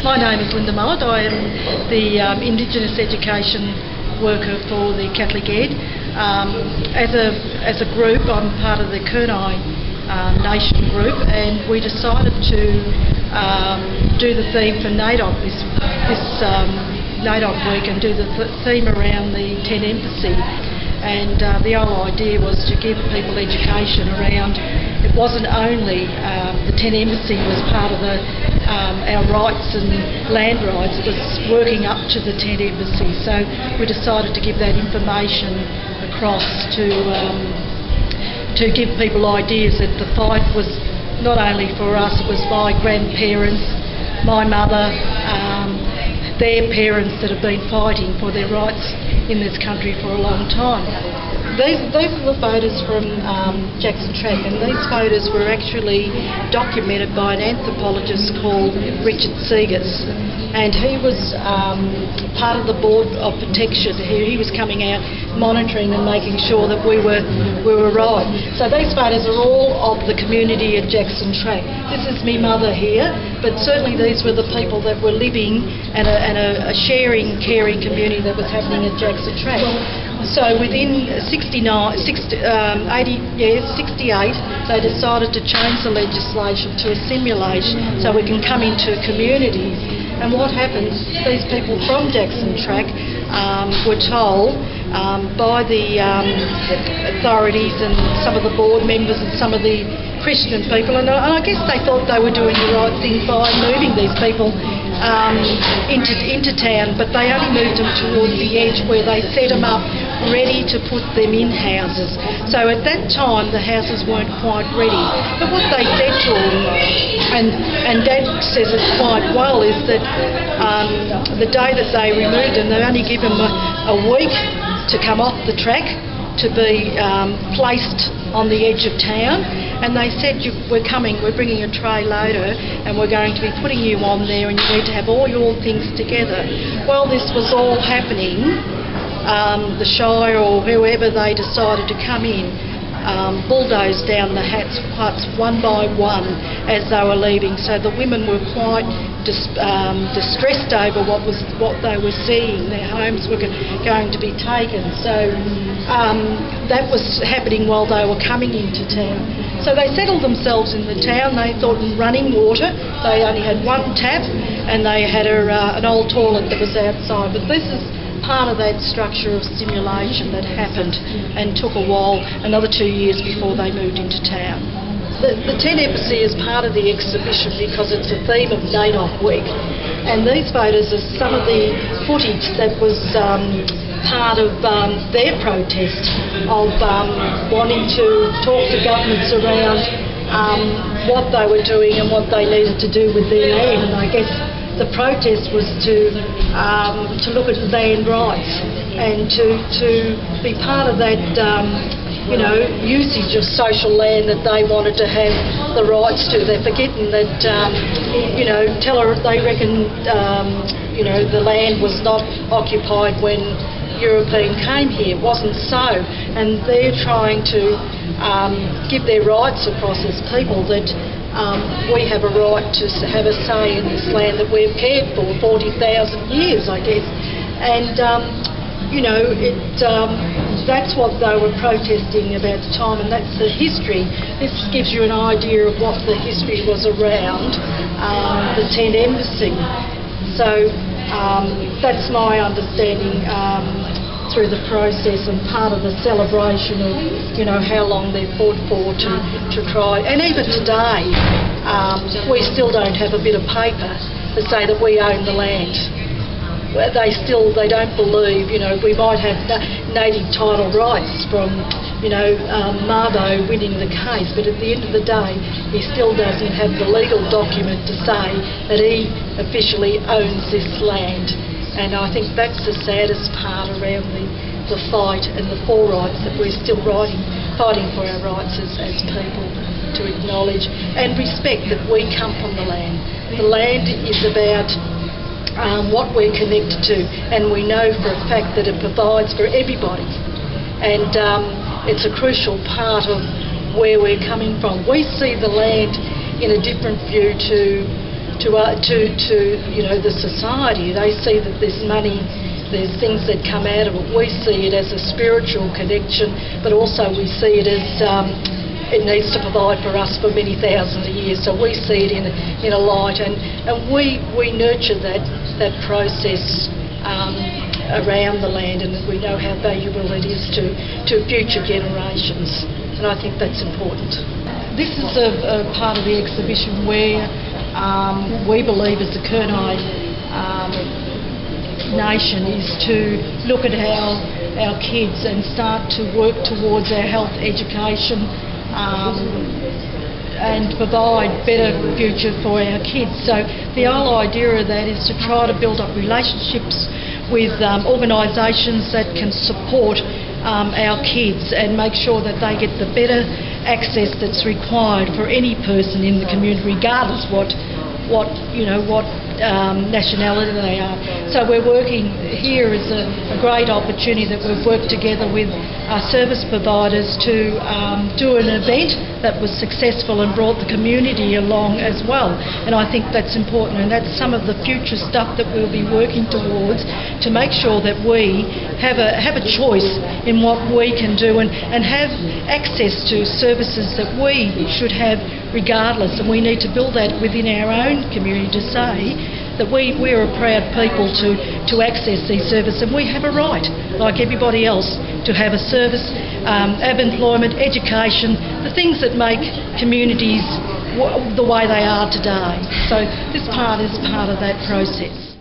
My name is Linda Mullett. I am the Indigenous Education Worker for the Catholic Ed. As a group, I'm part of the Kurnai Nation group, and we decided to do the theme for NAIDOC this NAIDOC week, and do the theme around the Tent Embassy. And the whole idea was to give people education around. It wasn't only the Tent Embassy was part of our rights and land rights. It was working up to the Tent Embassy. So we decided to give that information across to give people ideas that the fight was not only for us. It was my grandparents, my mother, their parents that have been fighting for their rights in this country for a long time. These are the photos from Jackson Track, and these photos were actually documented by an anthropologist called Richard Seegers, and he was part of the Board of Protection. He was coming out monitoring and making sure that we were right. So these photos are all of the community at Jackson Track. This is me mother here, but certainly these were the people that were living and a sharing, caring community that was happening at Jackson Track. So within 68, they decided to change the legislation to a simulation so we can come into communities. And what happens, these people from Jackson Track were told by the authorities and some of the board members and some of the Christian people, and I guess they thought they were doing the right thing by moving these people into town, but they only moved them towards the edge where they set them up ready to put them in houses. So at that time the houses weren't quite ready. But what they said to them, and Dad says it quite well, is that the day that they removed them, they only give them a week to come off the track to be placed on the edge of town, and they said, we're bringing a tray loader and we're going to be putting you on there, and you need to have all your things together. Well, this was all happening. The Shire or whoever they decided to come in bulldozed down the huts one by one as they were leaving. So the women were quite distressed over what they were seeing. Their homes were going to be taken. So that was happening while they were coming into town. So they settled themselves in the town. They thought in running water. They only had one tap, and they had an old toilet that was outside. But this is part of that structure of simulation that happened and took a while, another 2 years before they moved into town. The Tent Embassy is part of the exhibition because it's the theme of NAIDOC Week, and these photos are some of the footage that was part of their protest of wanting to talk to governments around what they were doing and what they needed to do with their land. And I guess the protest was to look at land rights and to be part of that usage of social land that they wanted to have the rights to. They're forgetting that they reckon the land was not occupied when European came here. It wasn't so, and they're trying to give their rights across as people, that we have a right to have a say in this land that we've cared for 40,000 years, I guess. And that's what they were protesting about the time, and that's the history. This gives you an idea of what the history was around the Tent Embassy. So that's my understanding through the process, and part of the celebration of how long they've fought for to try. And even today we still don't have a bit of paper to say that we own the land. They don't believe, we might have native title rights from Mabo winning the case, but at the end of the day he still doesn't have the legal document to say that he officially owns this land. And I think that's the saddest part around the fight and the for rights, that we're still fighting for our rights as people, to acknowledge and respect that we come from the land. The land is about what we're connected to, and we know for a fact that it provides for everybody, and it's a crucial part of where we're coming from. We see the land in a different view to you know, the society. They see that there's money, there's things that come out of it. We see it as a spiritual connection, but also we see it as it needs to provide for us for many thousands of years. So we see it in a light, and we nurture that process around the land, and we know how valuable it is to future generations, and I think that's important. This is a part of the exhibition where we believe as the Kurnai nation is to look at our kids and start to work towards our health education and provide better future for our kids. So the whole idea of that is to try to build up relationships with organisations that can support our kids and make sure that they get the better access that's required for any person in the community, regardless what nationality they are. So we're working here as a great opportunity that we've worked together with our service providers to do an event that was successful and brought the community along as well. And I think that's important, and that's some of the future stuff that we'll be working towards to make sure that we have a choice in what we can do and have access to services that we should have regardless. And we need to build that within our own community to say that we're a proud people to access these services, and we have a right, like everybody else, to have a service, have employment, education, the things that make communities the way they are today. So this part is part of that process.